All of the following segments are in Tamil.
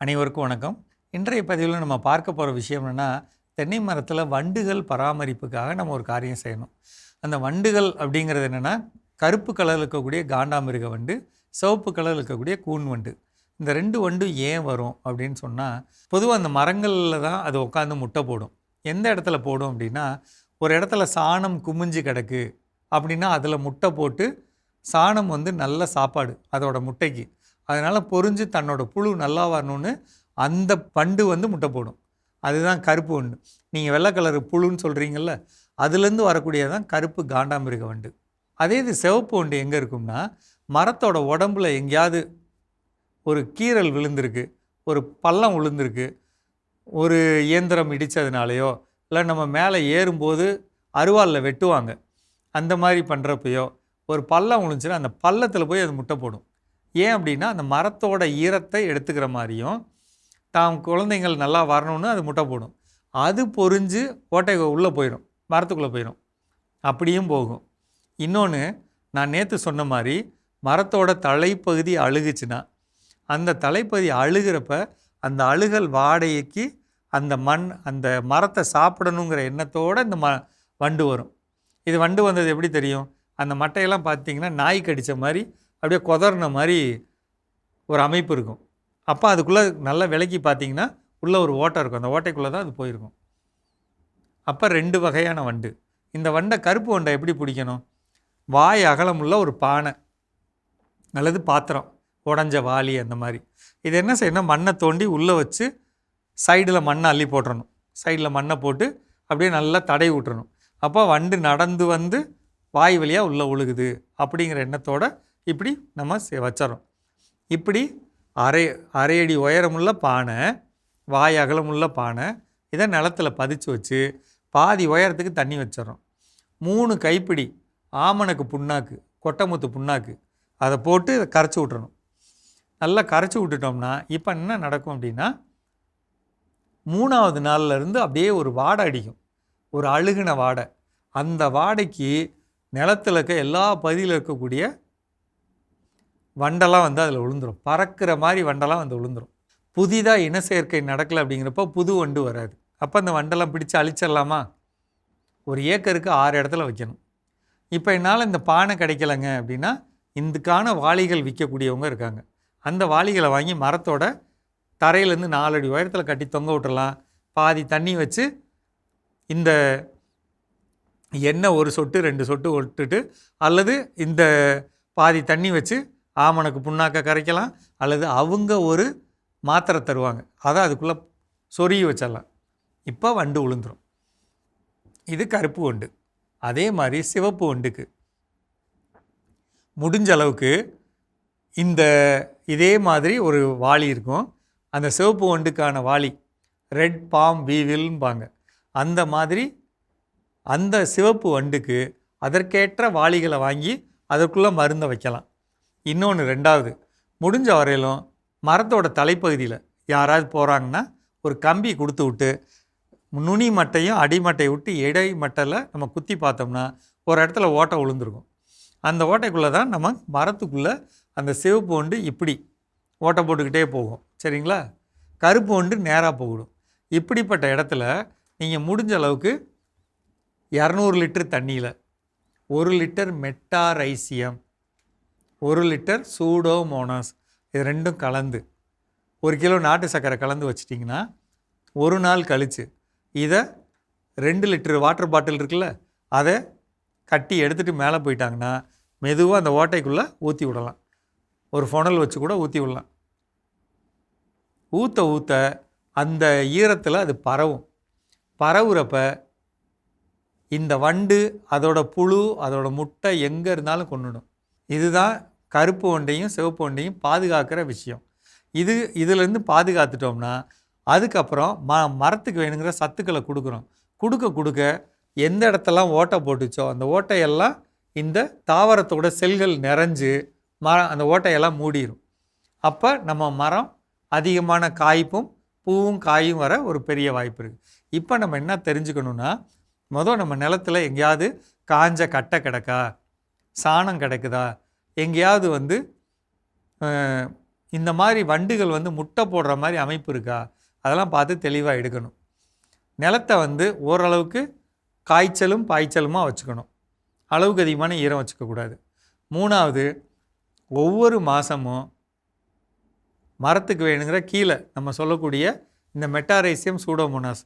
அனைவருக்கும் வணக்கம். இன்றைய பதிவில் நம்ம பார்க்க போகிற விஷயம் என்னென்னா, தென்னை மரத்தில் வண்டுகள் பராமரிப்புக்காக நம்ம ஒரு காரியம் செய்யணும். அந்த வண்டுகள் அப்படிங்கிறது என்னென்னா, கருப்பு கலரில் இருக்கக்கூடிய காண்டாமிருக வண்டு, சிவப்பு கலரில் இருக்கக்கூடிய கூன் வண்டு. இந்த 2 வண்டு ஏன் வரும் அப்படின்னு சொன்னால், பொதுவாக அந்த மரங்களில் தான் அது உட்காந்து முட்டை போடும். எந்த இடத்துல போடும் அப்படின்னா, ஒரு இடத்துல சாணம் குமிஞ்சு கிடக்கு அப்படின்னா அதில் முட்டை போட்டு, சாணம் நல்ல சாப்பாடு அதோட முட்டைக்கு. அதனால் பொரிஞ்சு தன்னோட புழு நல்லா வரணும்னு அந்த வண்டு முட்டை போடும். அதுதான் கருப்பு வண்டு. நீங்கள் வெள்ளை கலரு புழுன்னு சொல்கிறீங்கள்ல, அதுலேருந்து வரக்கூடியதான் கருப்பு காண்டாமிருக வண்டு. அதே இது சிவப்பு வண்டு எங்கே இருக்கும்னா, மரத்தோட உடம்புல எங்கேயாவது ஒரு கீறல் விழுந்திருக்கு, ஒரு பள்ளம் விழுந்திருக்கு, ஒரு இயந்திரம் இடித்ததுனாலையோ இல்லை நம்ம மேலே ஏறும்போது அருவாளில் வெட்டுவாங்க, அந்த மாதிரி பண்ணுறப்பையோ ஒரு பள்ளம் விழுந்துச்சுன்னா அந்த பள்ளத்தில் போய் அது முட்டை போடும். ஏன் அப்படின்னா, அந்த மரத்தோட ஈரத்தை எடுத்துக்கிற மாதிரியும் தாம் குழந்தைங்கள் நல்லா வரணும்னு அது முட்டை போடும். அது பொரிஞ்சு ஓட்டை உள்ளே போயிடும், மரத்துக்குள்ளே போயிடும். அப்படியும் போகும். இன்னொன்று, நான் நேற்று சொன்ன மாதிரி மரத்தோட தலைப்பகுதி அழுகுச்சுன்னா, அந்த தலைப்பகுதி அழுகிறப்ப அந்த அழுகல் வாடகைக்கு அந்த அந்த மரத்தை சாப்பிடணுங்கிற எண்ணத்தோடு இந்த வண்டு வரும். இது வண்டு வந்தது எப்படி தெரியும்? அந்த மட்டையெல்லாம் பார்த்திங்கன்னா நாய் கடித்த மாதிரி அப்படியே கொதறின மாதிரி ஒரு அமைப்பு இருக்கும். அப்போ அதுக்குள்ளே நல்லா விலக்கி பார்த்திங்கன்னா உள்ளே ஒரு ஓட்டை இருக்கும். அந்த ஓட்டைக்குள்ளே தான் அது போயிருக்கும். அப்போ 2 வகையான வண்டு. இந்த வண்டை, கருப்பு வண்டை எப்படி பிடிக்கணும்? வாய் அகலமுள்ள ஒரு பானை அல்லது பாத்திரம், உடஞ்ச வாளி அந்த மாதிரி. இது என்ன செய்யணும்? மண்ணை தோண்டி உள்ளே வச்சு சைடில் மண்ணை அள்ளி போட்டுறணும். சைடில் மண்ணை போட்டு அப்படியே நல்லா தடவி விட்டுறணும். அப்போ வண்டு நடந்து வந்து வாய் வழியாக உள்ளே ஒழுகுது அப்படிங்கிற எண்ணத்தோடு இப்படி நம்ம வச்சிடறோம். இப்படி அரை அடி உயரமுள்ள பானை, வாய் அகலமுள்ள பானை, இதை நிலத்தில் பதிச்சு வச்சு பாதி உயரத்துக்கு தண்ணி வச்சிடறோம். 3 கைப்பிடி ஆமணக்கு புண்ணாக்கு, கொட்டைமுத்து புண்ணாக்கு, அதை போட்டு கரைச்சி விட்டுறணும். நல்லா கரைச்சி விட்டுட்டோம்னா இப்போ என்ன நடக்கும் அப்படின்னா, 3ஆவது நாள்லேருந்து அப்படியே ஒரு வாடை அடிக்கும், ஒரு அழுகின வாடை. அந்த வாடைக்கு நிலத்தில் இருக்க எல்லா பகுதியில் இருக்கக்கூடிய வண்டெல்லாம் அதில் விழுந்துடும். பறக்கிற மாதிரி வண்டெல்லாம் விழுந்துடும். புதிதாக இன சேர்க்கை நடக்கலை அப்படிங்கிறப்போ புது வண்டு வராது. அப்போ அந்த வண்டெல்லாம் பிடிச்சி அழிச்சிடலாமா? ஒரு ஏக்கருக்கு 6 இடத்துல வைக்கணும். இப்போ என்னால் இந்த பானை கிடைக்கலைங்க அப்படின்னா, இதுக்கான வாளிகள் விற்கக்கூடியவங்க இருக்காங்க. அந்த வாளிகளை வாங்கி மரத்தோட தரையிலேருந்து 4 அடி உயரத்தில் கட்டி தொங்க விட்டுறலாம். பாதி தண்ணி வச்சு இந்த எண்ணெய் 1 சொட்டு 2 சொட்டு விட்டுட்டு, அல்லது இந்த பாதி தண்ணி வச்சு ஆமணக்கு புண்ணாக்க கரைக்கலாம், அல்லது அவங்க ஒரு மாத்திரை தருவாங்க, அதை அதுக்குள்ளே சொருகி வச்சிடலாம். இப்போ வண்டு விழுந்துடும். இது கருப்பு வண்டு. அதே மாதிரி சிவப்பு வண்டுக்கு முடிஞ்ச அளவுக்கு இதே மாதிரி ஒரு வாளி இருக்கும். அந்த சிவப்பு வண்டுக்கான வாளி ரெட் பாம் வீவில்பாங்க. அந்த மாதிரி அந்த சிவப்பு வண்டுக்கு அதற்கேற்ற வாளிகளை வாங்கி அதற்குள்ளே மருந்தை வைக்கலாம். இன்னொன்று, 2வது, முடிஞ்ச வரையிலும் மரத்தோட தலைப்பகுதியில் யாராவது போகிறாங்கன்னா ஒரு கம்பி கொடுத்து விட்டு நுனி மட்டையும் அடிமட்டையை விட்டு இடை மட்டையில் நம்ம குத்தி பார்த்தோம்னா ஒரு இடத்துல ஓட்டை விழுந்துருக்கும். அந்த ஓட்டைக்குள்ளே தான் நம்ம மரத்துக்குள்ளே அந்த சிவப்பு வண்டு இப்படி ஓட்டை போட்டுக்கிட்டே போகும். சரிங்களா? கருப்பு வண்டு நேராக போகணும். இப்படிப்பட்ட இடத்துல நீங்கள் முடிஞ்ச அளவுக்கு 200 லிட்டர் தண்ணியில் 1 லிட்டர் மெட்டாரைசியம், 1 லிட்டர் சூடோமோனாஸ், இது 2ம் கலந்து 1 கிலோ நாட்டு சர்க்கரை கலந்து வச்சிட்டிங்கன்னா, ஒரு நாள் கழித்து இதை 2 லிட்டர் வாட்டர் பாட்டில் இருக்குல்ல, அதை கட்டி எடுத்துகிட்டு மேலே போயிட்டாங்கன்னா மெதுவாக அந்த ஓட்டைக்குள்ளே ஊற்றி விடலாம். ஒரு ஃபொனல் வச்சு கூட ஊற்றி விடலாம். ஊற்ற ஊற்ற அந்த ஈரத்தில் அது பரவும். பரவுறப்ப இந்த வண்டு அதோட புழு அதோட முட்டை எங்கே இருந்தாலும் கொண்டுடும். இதுதான் கருப்பு வண்டையும் சிவப்பு வண்டையும் பாதுகாக்கிற விஷயம். இதிலேருந்து பாதுகாத்துட்டோம்னா அதுக்கப்புறம் மரத்துக்கு வேணுங்கிற சத்துக்களை கொடுக்குறோம். கொடுக்க எந்த இடத்தெல்லாம் ஓட்டை போட்டுச்சோ அந்த ஓட்டையெல்லாம் இந்த தாவரத்தோட செல்கள் நிறைஞ்சு அந்த ஓட்டையெல்லாம் மூடிடும். அப்போ நம்ம மரம் அதிகமான காய்ப்பும் பூவும் காயும் வர ஒரு பெரிய வாய்ப்பு இருக்குது. இப்போ நம்ம என்ன தெரிஞ்சுக்கணுன்னா, நம்ம நிலத்தில் எங்கேயாவது காஞ்ச கட்டை கிடக்கா, சாணம் கிடக்குதா, எங்கேயாவது இந்த மாதிரி வண்டுகள் வந்து முட்டை போடுற மாதிரி அமைப்பு இருக்கா, அதெல்லாம் பார்த்து தெளிவாக எடுக்கணும். நிலத்தை வந்து ஓரளவுக்கு காய்ச்சலும் பாய்ச்சலுமாக வச்சுக்கணும். அளவுக்கு அதிகமான ஈரம் வச்சுக்கக்கூடாது. 3வது, ஒவ்வொரு மாதமும் மரத்துக்கு வேணுங்கிற கீழே நம்ம சொல்லக்கூடிய இந்த மெட்டாரைசியம் சூடோமோனாஸ்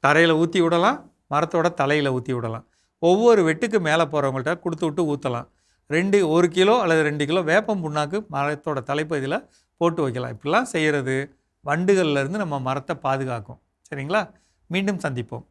தரையில் ஊற்றி விடலாம், மரத்தோட தலையில் ஊற்றி விடலாம். ஒவ்வொரு வெட்டுக்கு மேலே போகிறவங்கள்ட்ட கொடுத்து விட்டு ஊற்றலாம். 1 கிலோ அல்லது 2 கிலோ வேப்பம் புண்ணாக்கு மரத்தோட தலைப்பகுதியில் போட்டு வைக்கலாம். இப்படிலாம் செய்கிறது வண்டுகள்லேருந்து நம்ம மரத்தை பாதுகாக்கும். சரிங்களா? மீண்டும் சந்திப்போம்.